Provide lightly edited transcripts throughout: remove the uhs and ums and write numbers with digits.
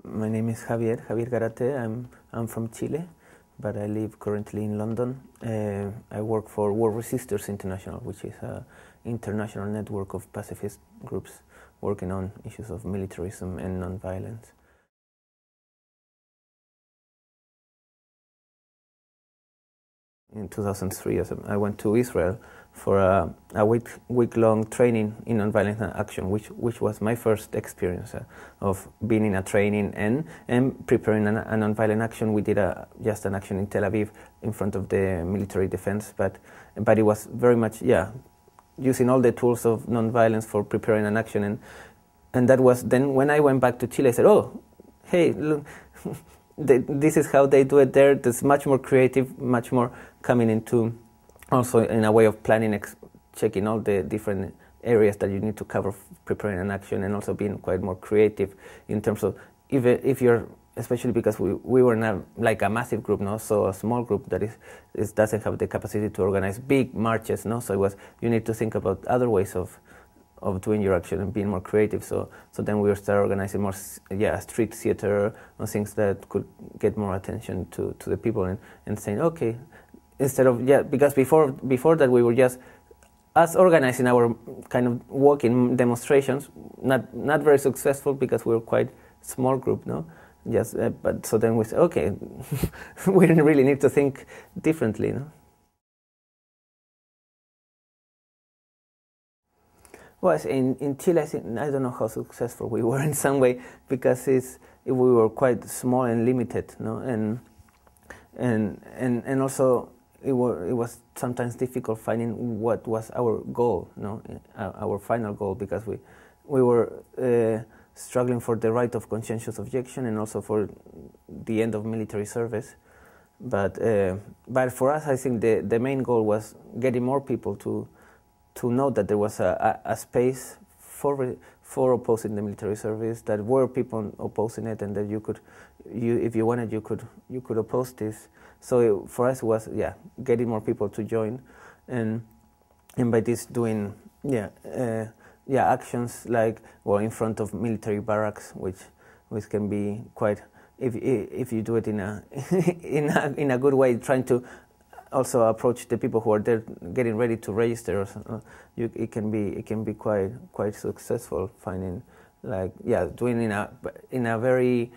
My name is Javier Garate. I'm from Chile, but I live currently in London. I work for War Resisters International, which is an international network of pacifist groups working on issues of militarism and non-violence. In 2003, I went to Israel for a week-long training in nonviolent action, which was my first experience of being in a training and preparing a nonviolent action. We did just an action in Tel Aviv in front of the military defense, but it was very much, using all the tools of nonviolence for preparing an action. And that was then when I went back to Chile, I said, oh, hey, look, this is how they do it there. It's much more creative, much more coming into also in a way of planning, checking all the different areas that you need to cover preparing an action, and also being quite more creative in terms of if you're, especially because we were not like a massive group, no, so a small group that doesn't have the capacity to organize big marches, no, so you need to think about other ways of doing your action and being more creative. So then we started organizing more, street theater or things that could get more attention to the people and saying, okay, instead of, because before that we were just us organizing our kind of walking demonstrations, not very successful because we were quite small group, no? But so then we said, okay, we really need to think differently, no? Well, in Chile, I don't know how successful we were in some way, because we were quite small and limited, no, and also it was sometimes difficult finding what was our goal, no, our final goal, because we were struggling for the right of conscientious objection and also for the end of military service, but for us, I think the main goal was getting more people to know that there was a space for opposing the military service, that were people opposing it, and that if you wanted, you could oppose this. So for us it was getting more people to join, and by this doing actions like in front of military barracks, which can be quite, if you do it in a good way, trying to also approach the people who are there getting ready to register. It can be quite successful, finding doing in a very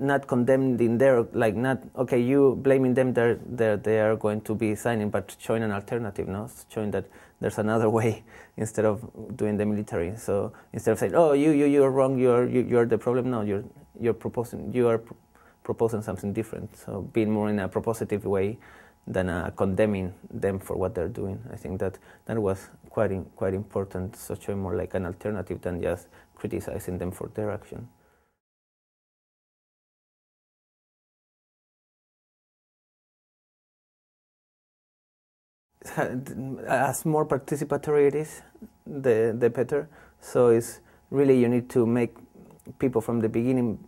not condemning there, like not okay, you blaming them, they are going to be signing, but showing an alternative, no, showing that there's another way instead of doing the military. So instead of saying, oh, you're wrong, you're the problem, no, you are proposing something different. So being more in a propositive way than condemning them for what they're doing. I think that was quite important, so showing more like an alternative than just criticizing them for their action. As more participatory it is, the better. So it's really, you need to make people from the beginning,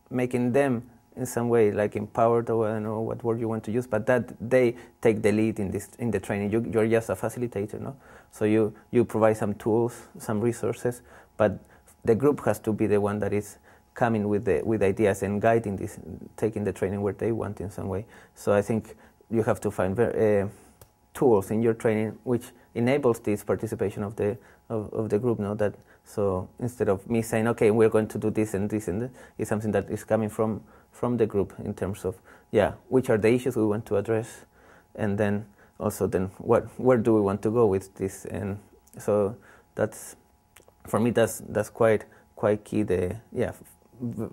making them in some way like empowered, or I don't know what word you want to use, but that they take the lead in the training. You're just a facilitator, no? So you provide some tools, some resources, but the group has to be the one that is coming with ideas and guiding this, taking the training where they want in some way. So I think you have to find tools in your training which enables this participation of the group, no? That, so instead of me saying, okay, we're going to do this and this and that, it's something that is coming from the group in terms of which are the issues we want to address, and then also where do we want to go with this. And so that's, for me, that's quite key,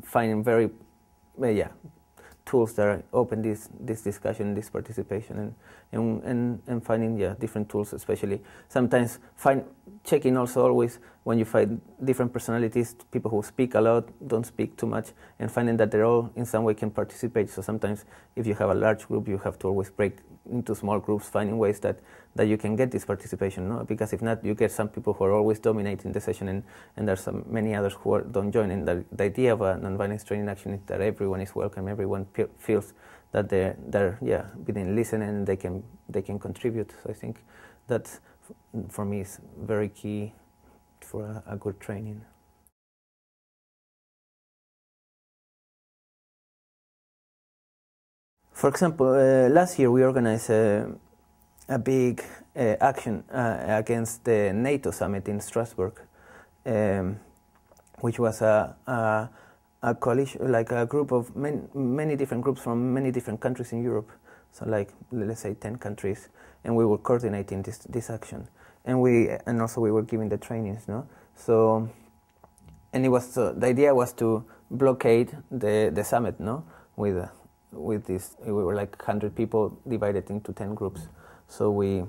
finding very tools that open this discussion, this participation, and finding different tools, especially sometimes checking also always when you find different personalities, people who speak a lot, don't speak too much, and finding that they all in some way can participate. So sometimes if you have a large group, you have to always break into small groups, finding ways that you can get this participation, no? Because if not, you get some people who are always dominating the session, and there's many others who don't join. And the idea of a nonviolence training action is that everyone is welcome, everyone feels that they're being listened, and they can contribute. So I think that for me is very key for a good training. For example, last year we organized a big action against the NATO summit in Strasbourg, which was a coalition, like a group of many different groups from many different countries in Europe. So, like, let's say 10 countries, and we were coordinating this action, and also we were giving the trainings, no. So, and it was the idea was to blockade the summit, no, with this. We were like 100 people divided into 10 groups. So we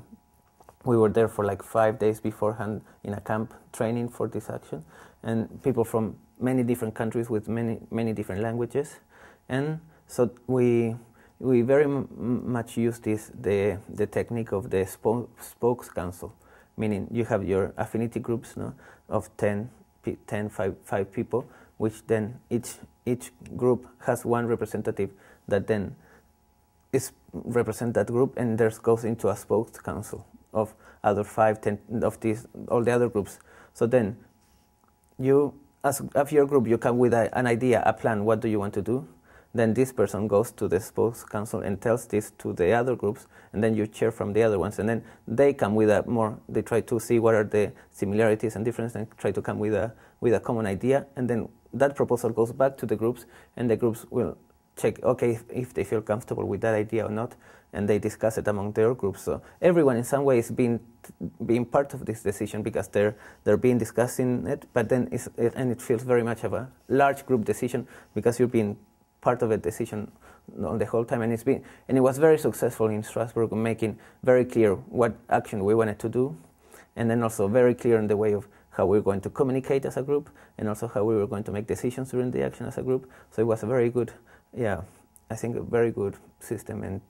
were there for like 5 days beforehand in a camp training for this action, and people from many different countries with many different languages, and so we very much use the technique of the spokes council, meaning you have your affinity groups, no, of 5 people, which then each group has one representative that then represent that group, and there goes into a spokes council of other 5, 10 of these, all the other groups. So then you, as of your group, you come with an idea, a plan, what do you want to do? Then this person goes to the spokes council and tells this to the other groups, and then you chair from the other ones, and then they come with they try to see what are the similarities and differences, and try to come with a common idea, and then that proposal goes back to the groups, and the groups will check, okay, if they feel comfortable with that idea or not, and they discuss it among their groups. So everyone in some way is being part of this decision, because they're being discussing it, but then it feels very much of a large group decision, because you're being part of a decision on the whole time, and it was very successful in Strasbourg, making very clear what action we wanted to do, and then also very clear in the way of how we were going to communicate as a group, and also how we were going to make decisions during the action as a group. So it was a very good, I think a very good system and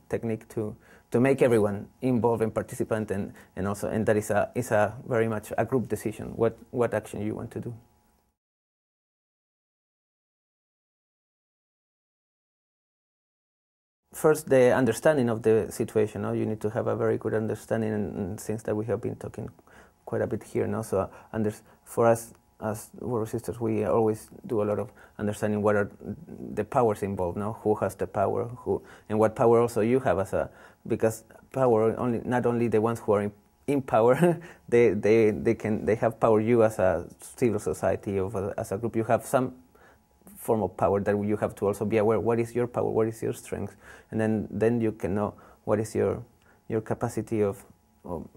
technique to make everyone involved and participant, and that is a very much a group decision, what action you want to do. First, the understanding of the situation. You need to have a very good understanding, and things that we have been talking quite a bit here. So for us as War Sisters, we always do a lot of understanding what are the powers involved. Who has the power, and what power also you have because power not only the ones who are in power, they have power. You as a civil society, as a group, you have some form of power that you have to also be aware. What is your power? What is your strength? And then you can know what is your capacity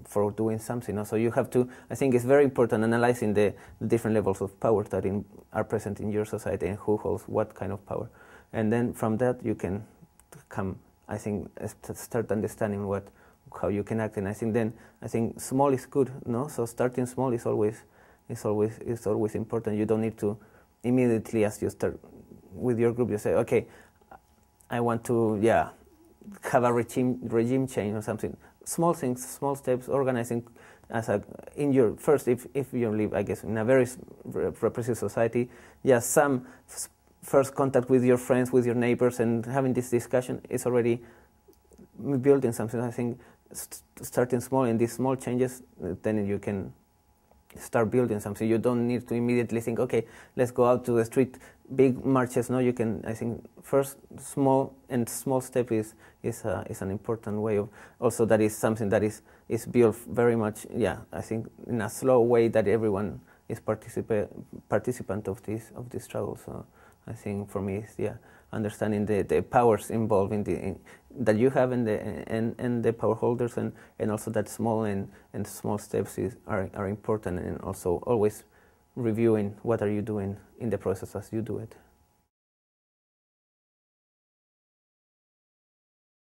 for doing something. So you have to. I think it's very important analyzing the different levels of power that are present in your society, and who holds what kind of power. And then from that you can come. I think start understanding how you can act. And I think small is good. So starting small is always important. You don't need to immediately, as you start with your group, you say, okay, I want to have a regime change or something. Small things, small steps, organizing in your first, if you live, I guess, in a very repressive society, some first contact with your friends, with your neighbors, and having this discussion is already building something. I think starting small in these small changes, then you can start building something. You don't need to immediately think, okay, let's go out to the street, big marches. No, you can. I think first small step is an important way of. Also, that is something that is built very much. I think in a slow way that everyone is participant of this struggle. So I think for me, it's understanding the powers involved that you have and the power holders, and also that small and small steps are important, and also always reviewing what are you doing in the process as you do it.